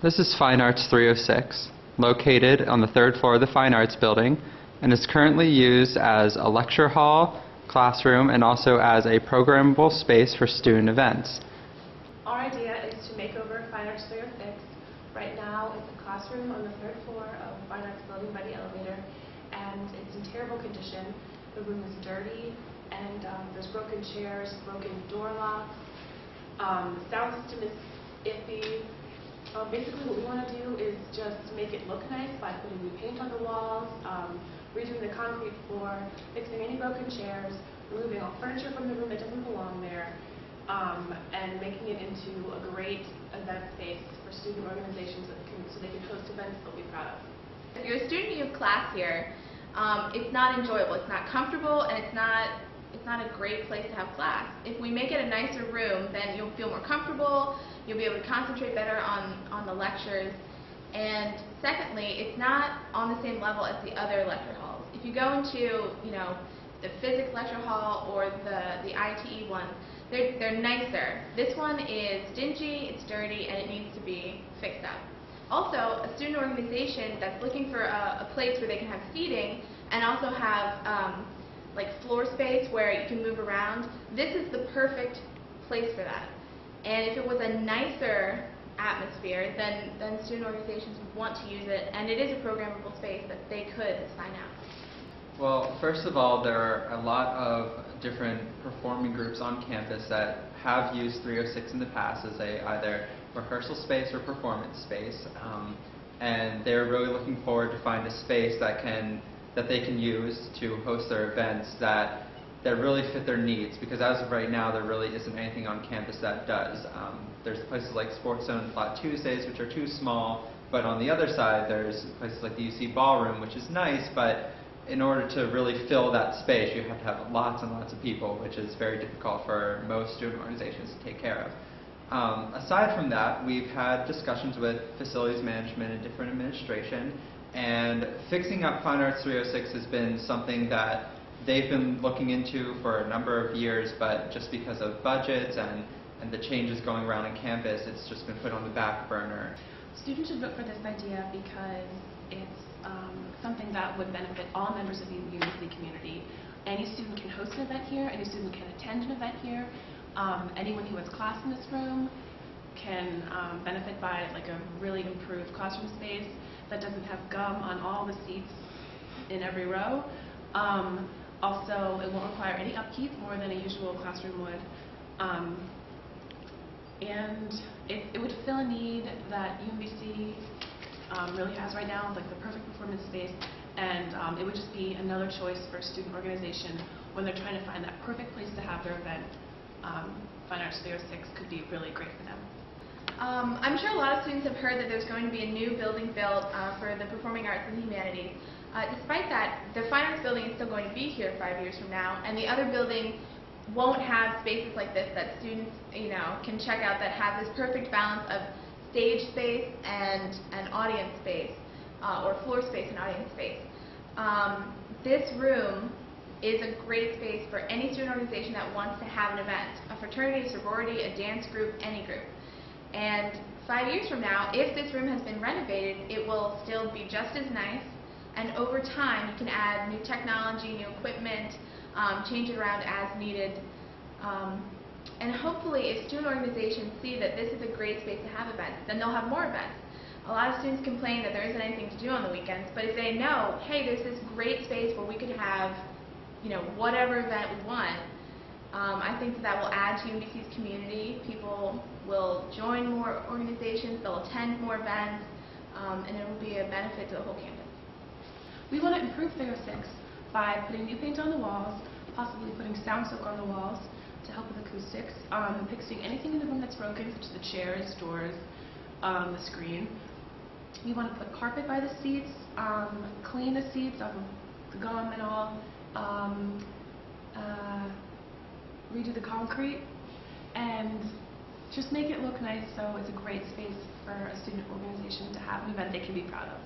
This is Fine Arts 306, located on the third floor of the Fine Arts building, and is currently used as a lecture hall, classroom, and also as a programmable space for student events. Our idea is to make over Fine Arts 306. Right now, it's a classroom on the third floor of the Fine Arts building by the elevator, and it's in terrible condition. The room is dirty, and there's broken chairs, broken door locks. The sound system is iffy. Basically, what we want to do is just make it look nice by putting new paint on the walls, redoing the concrete floor, fixing any broken chairs, removing all furniture from the room that doesn't belong there, and making it into a great event space for student organizations so they can host events they'll be proud of. If you're a student and you have class here, it's not enjoyable, it's not comfortable, and it's not a great place to have class. If we make it a nicer room, then you'll feel more comfortable, you'll be able to concentrate better on the lectures, and secondly, it's not on the same level as the other lecture halls. If you go into, the physics lecture hall or the ITE one, they're nicer. This one is dingy, it's dirty, and it needs to be fixed up. Also, a student organization that's looking for a place where they can have seating and also have like floor space where you can move around, this is the perfect place for that. And if it was a nicer atmosphere, then student organizations would want to use it, and it is a programmable space that they could sign out. Well, first of all, there are a lot of different performing groups on campus that have used 306 in the past as either rehearsal space or performance space, and they're really looking forward to find a space that they can use to host their events that really fit their needs, because as of right now there really isn't anything on campus that does. There's places like Sports Zone and Flat Tuesdays, which are too small, but on the other side there's places like the UC Ballroom, which is nice, but in order to really fill that space you have to have lots and lots of people, which is very difficult for most student organizations to take care of. Aside from that, we've had discussions with facilities management and different administration, and fixing up Fine Arts 306 has been something that they've been looking into for a number of years, but just because of budgets and the changes going around on campus, it's just been put on the back burner. Students should vote for this idea because it's something that would benefit all members of the university community. Any student can host an event here, any student can attend an event here, anyone who has class in this room can benefit by like a really improved classroom space that doesn't have gum on all the seats in every row. Also, it won't require any upkeep more than a usual classroom would. And it would fill a need that UMBC really has right now, like the perfect performance space, and it would just be another choice for a student organization when they're trying to find that perfect place to have their event. Fine Arts 306 could be really great for them. I'm sure a lot of students have heard that there's going to be a new building built for the performing arts and humanities. Despite that, the Fine Arts building is still going to be here 5 years from now, and the other building won't have spaces like this that students can check out that have this perfect balance of stage space and audience space, or floor space and audience space. This room is a great space for any student organization that wants to have an event, a fraternity, a sorority, a dance group, any group. And 5 years from now, if this room has been renovated, it will still be just as nice, and over time you can add new technology, new equipment, change it around as needed. And hopefully if student organizations see that this is a great space to have events, then they'll have more events. A lot of students complain that there isn't anything to do on the weekends, but if they know, hey, there's this great space where we could have whatever event we want, I think that will add to UMBC's community. People will join more organizations, they'll attend more events, and it will be a benefit to the whole campus. We want to improve 306 by putting new paint on the walls, possibly putting sound soak on the walls to help with acoustics, fixing anything in the room that's broken, such as the chairs, doors, the screen. We want to put carpet by the seats, clean the seats off of the gum and all, redo the concrete, and just make it look nice so it's a great space for a student organization to have an event they can be proud of.